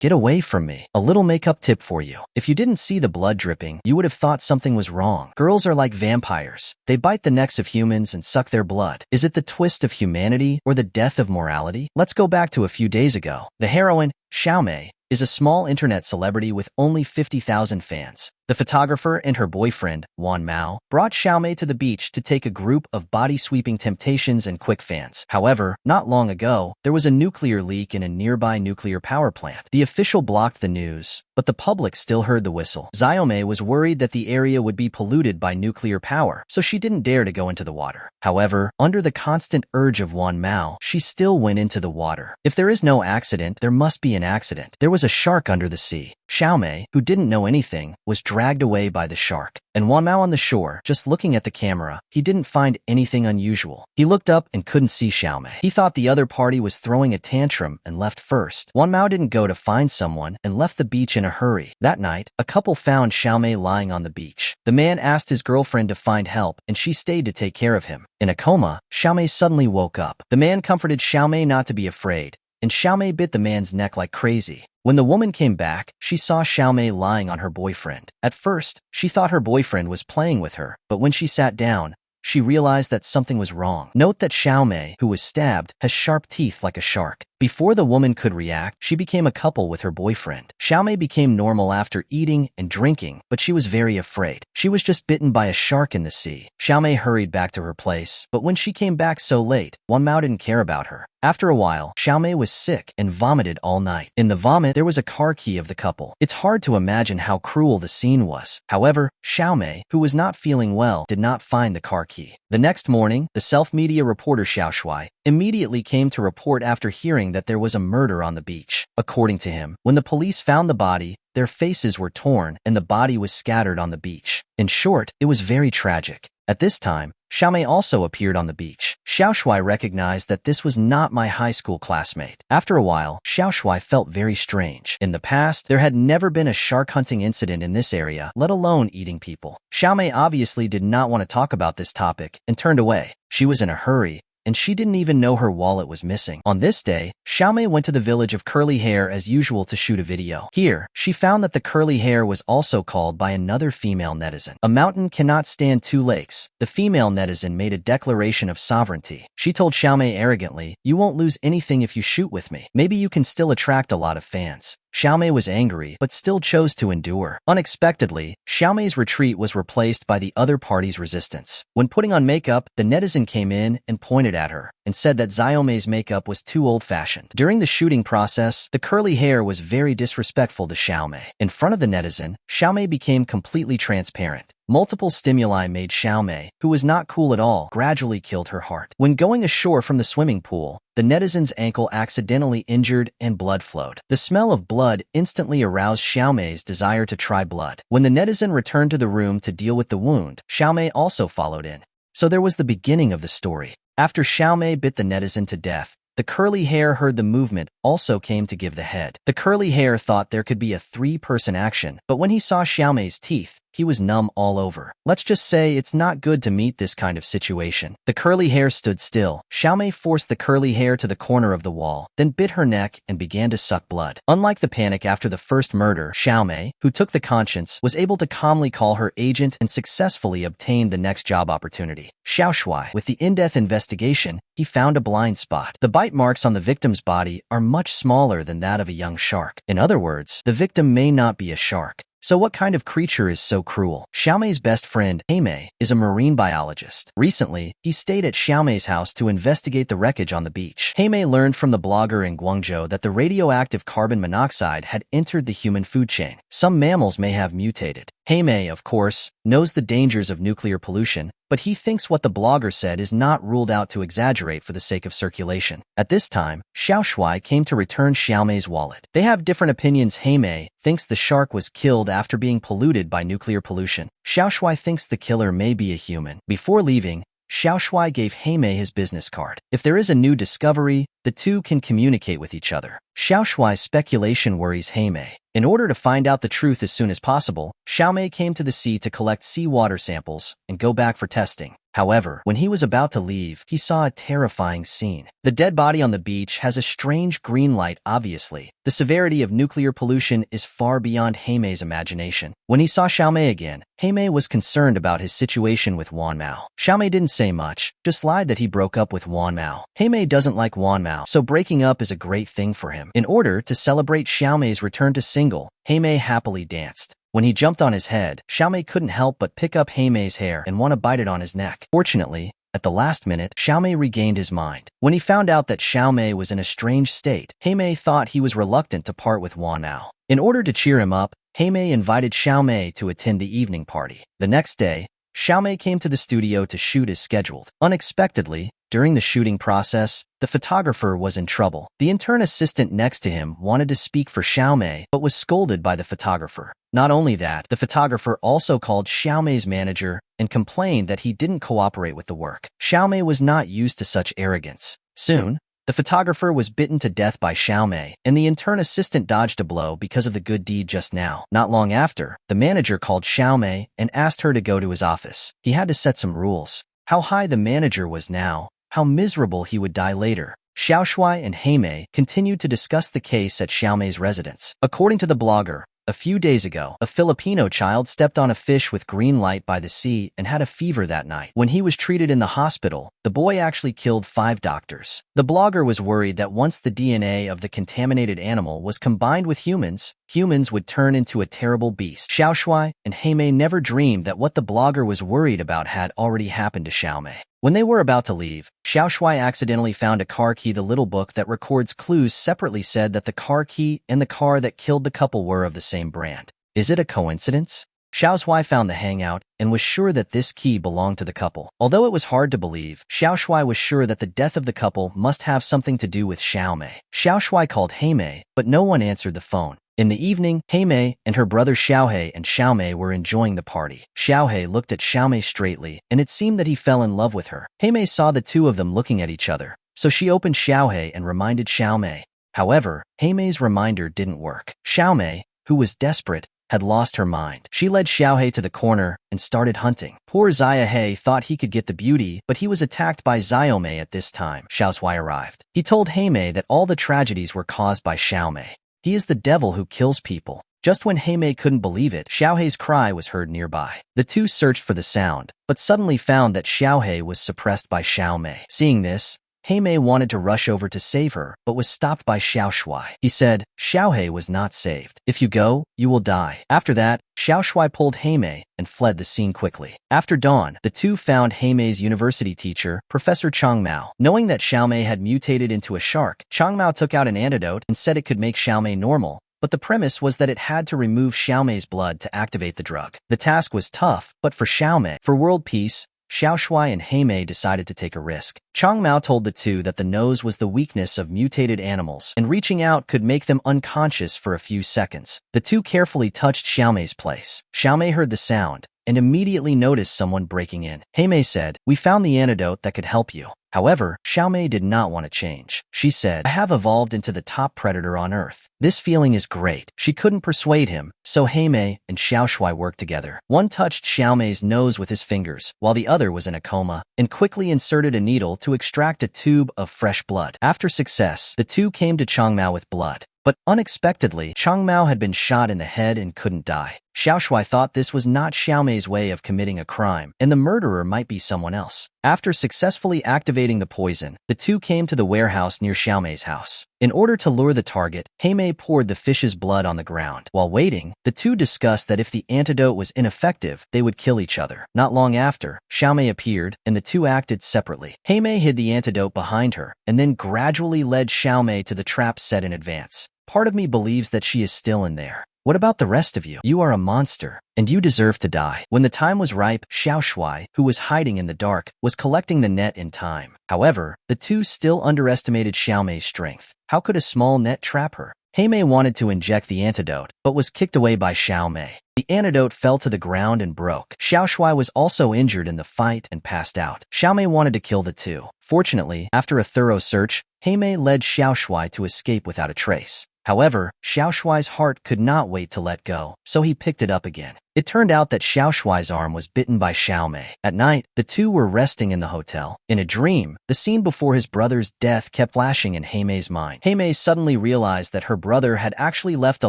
Get away from me. A little makeup tip for you. If you didn't see the blood dripping, you would have thought something was wrong. Girls are like vampires. They bite the necks of humans and suck their blood. Is it the twist of humanity or the death of morality? Let's go back to a few days ago. The heroine, Xiaomei, is a small internet celebrity with only 50,000 fans. The photographer and her boyfriend, Wan Mao, brought Xiaomei to the beach to take a group of body-sweeping temptations and quick fans. However, not long ago, there was a nuclear leak in a nearby nuclear power plant. The official blocked the news, but the public still heard the whistle. Xiaomei was worried that the area would be polluted by nuclear power, so she didn't dare to go into the water. However, under the constant urge of Wan Mao, she still went into the water. If there is no accident, there must be an accident. There was a shark under the sea. Xiaomei, who didn't know anything, was dragged away by the shark. And Wan Mao on the shore, just looking at the camera, he didn't find anything unusual. He looked up and couldn't see Xiaomei. He thought the other party was throwing a tantrum and left first. Wan Mao didn't go to find someone and left the beach in a hurry. That night, a couple found Xiaomei lying on the beach. The man asked his girlfriend to find help, and she stayed to take care of him. In a coma, Xiaomei suddenly woke up. The man comforted Xiaomei not to be afraid, and Xiaomei bit the man's neck like crazy. When the woman came back, she saw Xiaomei lying on her boyfriend. At first, she thought her boyfriend was playing with her, but when she sat down, she realized that something was wrong. Note that Xiaomei, who was stabbed, has sharp teeth like a shark. Before the woman could react, she became a couple with her boyfriend. Xiaomei became normal after eating and drinking, but she was very afraid. She was just bitten by a shark in the sea. Xiaomei hurried back to her place, but when she came back so late, Wan Mao didn't care about her. After a while, Xiaomei was sick and vomited all night. In the vomit, there was a car key of the couple. It's hard to imagine how cruel the scene was. However, Xiaomei, who was not feeling well, did not find the car key. The next morning, the self-media reporter Xiao Shuai immediately came to report after hearing that there was a murder on the beach. According to him, when the police found the body, their faces were torn and the body was scattered on the beach. In short, it was very tragic. At this time, Xiaomei also appeared on the beach. Xiao Shuai recognized that this was not my high school classmate. After a while, Xiao Shuai felt very strange. In the past, there had never been a shark hunting incident in this area, let alone eating people. Xiaomei obviously did not want to talk about this topic and turned away. She was in a hurry, and she didn't even know her wallet was missing. On this day, Xiaomei went to the village of Curly Hair as usual to shoot a video. Here, she found that the curly hair was also called by another female netizen. A mountain cannot stand two lakes. The female netizen made a declaration of sovereignty. She told Xiaomei arrogantly, "You won't lose anything if you shoot with me. Maybe you can still attract a lot of fans." Xiaomei was angry, but still chose to endure. Unexpectedly, Xiaomei's retreat was replaced by the other party's resistance. When putting on makeup, the netizen came in and pointed at her and said that Xiaomei's makeup was too old-fashioned. During the shooting process, the curly hair was very disrespectful to Xiaomei. In front of the netizen, Xiaomei became completely transparent. Multiple stimuli made Xiaomei, who was not cool at all, gradually killed her heart. When going ashore from the swimming pool, the netizen's ankle accidentally injured and blood flowed. The smell of blood instantly aroused Xiaomei's desire to try blood. When the netizen returned to the room to deal with the wound, Xiaomei also followed in. So there was the beginning of the story. After Xiaomei bit the netizen to death, the curly hair heard the movement, also came to give the head. The curly hair thought there could be a three-person action, but when he saw Xiaomei's teeth, he was numb all over. Let's just say it's not good to meet this kind of situation. The curly hair stood still. Xiaomei forced the curly hair to the corner of the wall, then bit her neck and began to suck blood. Unlike the panic after the first murder, Xiaomei, who took the conscience, was able to calmly call her agent and successfully obtain the next job opportunity. Xiao Shuai, with the in-depth investigation, he found a blind spot. The bite marks on the victim's body are much smaller than that of a young shark. In other words, the victim may not be a shark. So what kind of creature is so cruel? Xiaomei's best friend, Heimei, is a marine biologist. Recently, he stayed at Xiaomei's house to investigate the wreckage on the beach. Heimei learned from the blogger in Guangzhou that the radioactive carbon monoxide had entered the human food chain. Some mammals may have mutated. Heimei, of course, knows the dangers of nuclear pollution, but he thinks what the blogger said is not ruled out to exaggerate for the sake of circulation. At this time, Xiao Shuai came to return Xiaomei's wallet. They have different opinions. Heimei thinks the shark was killed after being polluted by nuclear pollution. Xiao Shuai thinks the killer may be a human. Before leaving, Xiao Shuai gave Heimei his business card. If there is a new discovery, the two can communicate with each other. Xiao Shuai's speculation worries Heimei. In order to find out the truth as soon as possible, Xiaomei came to the sea to collect seawater samples and go back for testing. However, when he was about to leave, he saw a terrifying scene. The dead body on the beach has a strange green light, obviously. The severity of nuclear pollution is far beyond Heime's imagination. When he saw Xiaomei again, Heimei was concerned about his situation with Wanmao. Xiaomei didn't say much, just lied that he broke up with Wanmao. Heimei doesn't like Wanmao, so breaking up is a great thing for him. In order to celebrate Xiaomei's return to single, Heimei happily danced. When he jumped on his head, Xiaomei couldn't help but pick up Heimei's hair and want to bite it on his neck. Fortunately, at the last minute, Xiaomei regained his mind. When he found out that Xiaomei was in a strange state, Heimei thought he was reluctant to part with Wanmao. In order to cheer him up, Heimei invited Xiaomei to attend the evening party. The next day, Xiaomei came to the studio to shoot as scheduled. Unexpectedly, during the shooting process, the photographer was in trouble. The intern assistant next to him wanted to speak for Xiaomei, but was scolded by the photographer. Not only that, the photographer also called Xiaomei's manager and complained that he didn't cooperate with the work. Xiaomei was not used to such arrogance. Soon, the photographer was bitten to death by Xiaomei, and the intern assistant dodged a blow because of the good deed just now. Not long after, the manager called Xiaomei and asked her to go to his office. He had to set some rules. How high the manager was now, how miserable he would die later. Xiao Shuai and Heimei continued to discuss the case at Xiaomei's residence. According to the blogger, a few days ago, a Filipino child stepped on a fish with green light by the sea and had a fever that night. When he was treated in the hospital, the boy actually killed 5 doctors. The blogger was worried that once the DNA of the contaminated animal was combined with humans, humans would turn into a terrible beast. Xiao Shuai and Heimei never dreamed that what the blogger was worried about had already happened to Xiaomei. When they were about to leave, Xiao Shuai accidentally found a car key. The little book that records clues separately said that the car key and the car that killed the couple were of the same brand. Is it a coincidence? Xiao Shuai found the hangout and was sure that this key belonged to the couple. Although it was hard to believe, Xiao Shuai was sure that the death of the couple must have something to do with Xiaomei. Xiao Shuai called Heimei, but no one answered the phone. In the evening, Heimei and her brother Xiaohei and Xiaomei were enjoying the party. Xiaohei looked at Xiaomei straightly, and it seemed that he fell in love with her. Heimei saw the two of them looking at each other, so she opened Xiaohei and reminded Xiaomei. However, Heimei's reminder didn't work. Xiaomei, who was desperate, had lost her mind. She led Xiaohei to the corner and started hunting. Poor Xiaohei thought he could get the beauty, but he was attacked by Xiaomei at this time. Xiao Shuai arrived. He told Heimei that all the tragedies were caused by Xiaomei. He is the devil who kills people. Just when Heimei couldn't believe it, Xiaohei's cry was heard nearby. The two searched for the sound, but suddenly found that Xiaohei was suppressed by Xiaomei. Seeing this, Heimei wanted to rush over to save her, but was stopped by Xiao Shuai. He said, Xiaohei was not saved. If you go, you will die. After that, Xiao Shuai pulled Heimei and fled the scene quickly. After dawn, the two found Heimei's university teacher, Professor Chang Mao. Knowing that Xiaomei had mutated into a shark, Chang Mao took out an antidote and said it could make Xiaomei normal, but the premise was that it had to remove Xiaomei's blood to activate the drug. The task was tough, but for Xiaomei, for world peace, Xiao Shuai and Heimei decided to take a risk. Chang Mao told the two that the nose was the weakness of mutated animals, and reaching out could make them unconscious for a few seconds. The two carefully touched Xiaomei's place. Xiaomei heard the sound and immediately noticed someone breaking in. Heimei said, "We found the antidote that could help you." However, Xiaomei did not want to change. She said, "I have evolved into the top predator on Earth. This feeling is great." She couldn't persuade him, so Heimei and Xiao Shuai worked together. One touched Xiaomei's nose with his fingers, while the other was in a coma, and quickly inserted a needle to extract a tube of fresh blood. After success, the two came to Chang Mao with blood. But unexpectedly, Chang Mao had been shot in the head and couldn't die. Xiao Shuai thought this was not Xiaomei's way of committing a crime, and the murderer might be someone else. After successfully activating the poison, the two came to the warehouse near Xiaomei's house. In order to lure the target, Heimei poured the fish's blood on the ground. While waiting, the two discussed that if the antidote was ineffective, they would kill each other. Not long after, Xiaomei appeared, and the two acted separately. Heimei hid the antidote behind her, and then gradually led Xiaomei to the trap set in advance. Part of me believes that she is still in there. What about the rest of you? You are a monster, and you deserve to die. When the time was ripe, Xiao Shuai, who was hiding in the dark, was collecting the net in time. However, the two still underestimated Xiaomei's strength. How could a small net trap her? Heimei wanted to inject the antidote, but was kicked away by Xiaomei. The antidote fell to the ground and broke. Xiao Shuai was also injured in the fight and passed out. Xiaomei wanted to kill the two. Fortunately, after a thorough search, Heimei led Xiao Shuai to escape without a trace. However, Xiaoshuai's heart could not wait to let go, so he picked it up again. It turned out that Xiaoshuai's arm was bitten by Xiaomei. At night, the two were resting in the hotel. In a dream, the scene before his brother's death kept flashing in Heimei's mind. Heimei suddenly realized that her brother had actually left a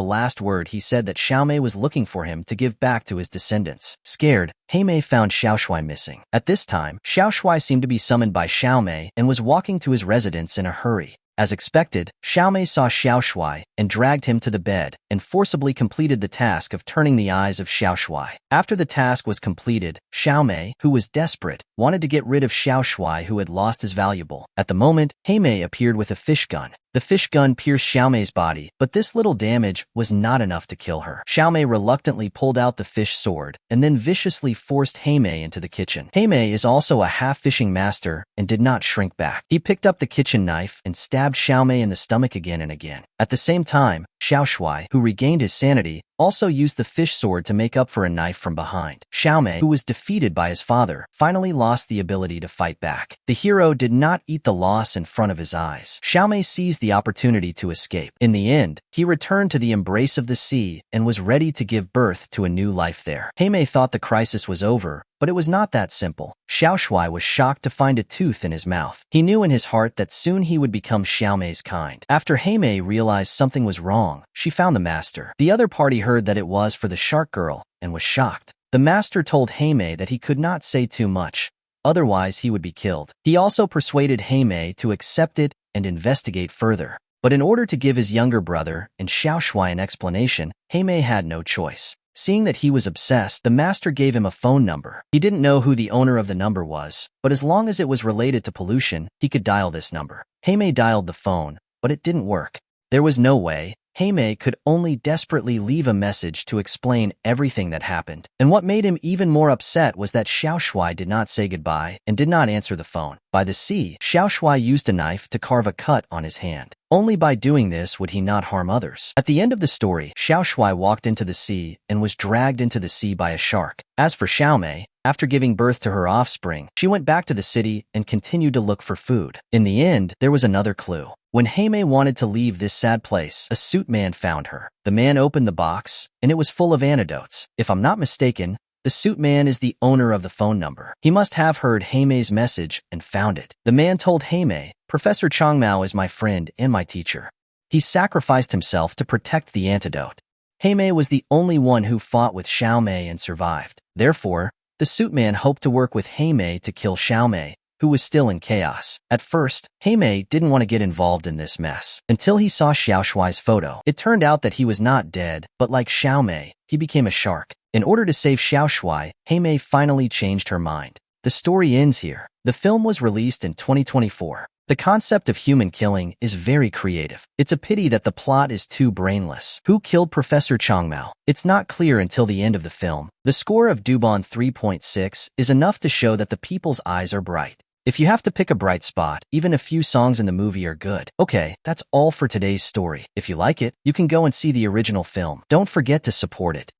last word. He said that Xiaomei was looking for him to give back to his descendants. Scared, Heimei found Xiaoshuai missing. At this time, Xiaoshuai seemed to be summoned by Xiaomei and was walking to his residence in a hurry. As expected, Xiaomei saw Xiaoshuai and dragged him to the bed and forcibly completed the task of turning the eyes of Xiaoshuai. After the task was completed, Xiaomei, who was desperate, wanted to get rid of Xiaoshuai, who had lost his valuable. At the moment, Heimei appeared with a fish gun. The fish gun pierced Xiaomei's body, but this little damage was not enough to kill her. Xiaomei reluctantly pulled out the fish sword and then viciously forced Heimei into the kitchen. Heimei is also a half-fishing master and did not shrink back. He picked up the kitchen knife and stabbed Xiaomei in the stomach again and again. At the same time, Xiaoshuai, who regained his sanity, also used the fish sword to make up for a knife from behind. Xiaomei, who was defeated by his father, finally lost the ability to fight back. The hero did not eat the loss in front of his eyes. Xiaomei seized the opportunity to escape. In the end, he returned to the embrace of the sea and was ready to give birth to a new life there. Heimei thought the crisis was over, but it was not that simple. Xiaoshuai was shocked to find a tooth in his mouth. He knew in his heart that soon he would become Xiaomei's kind. After Heimei realized something was wrong, she found the master. The other party heard that it was for the shark girl and was shocked. The master told Heimei that he could not say too much, otherwise he would be killed. He also persuaded Heimei to accept it and investigate further. But in order to give his younger brother and Xiaoshuai an explanation, Heimei had no choice. Seeing that he was obsessed, the master gave him a phone number. He didn't know who the owner of the number was, but as long as it was related to pollution, he could dial this number. Heimei dialed the phone, but it didn't work. There was no way. Heimei could only desperately leave a message to explain everything that happened. And what made him even more upset was that Xiaoshuai did not say goodbye and did not answer the phone. By the sea, Xiaoshuai used a knife to carve a cut on his hand. Only by doing this would he not harm others. At the end of the story, Xiaoshuai walked into the sea and was dragged into the sea by a shark. As for Xiaomei, after giving birth to her offspring, she went back to the city and continued to look for food. In the end, there was another clue. When Heimei wanted to leave this sad place, a suit man found her. The man opened the box, and it was full of antidotes. If I'm not mistaken, the suit man is the owner of the phone number. He must have heard Heimei's message and found it. The man told Heimei, "Professor Changmao is my friend and my teacher. He sacrificed himself to protect the antidote." Heimei was the only one who fought with Xiaomei and survived. Therefore, the suit man hoped to work with Heimei to kill Xiaomei, who was still in chaos. At first, Heimei didn't want to get involved in this mess, until he saw Xiaoshuai's photo. It turned out that he was not dead, but like Xiaomei, he became a shark. In order to save Xiaoshuai, Heimei finally changed her mind. The story ends here. The film was released in 2024. The concept of human killing is very creative. It's a pity that the plot is too brainless. Who killed Professor Changmao? It's not clear until the end of the film. The score of Dubon 3.6 is enough to show that the people's eyes are bright. If you have to pick a bright spot, even a few songs in the movie are good. Okay, that's all for today's story. If you like it, you can go and see the original film. Don't forget to support it.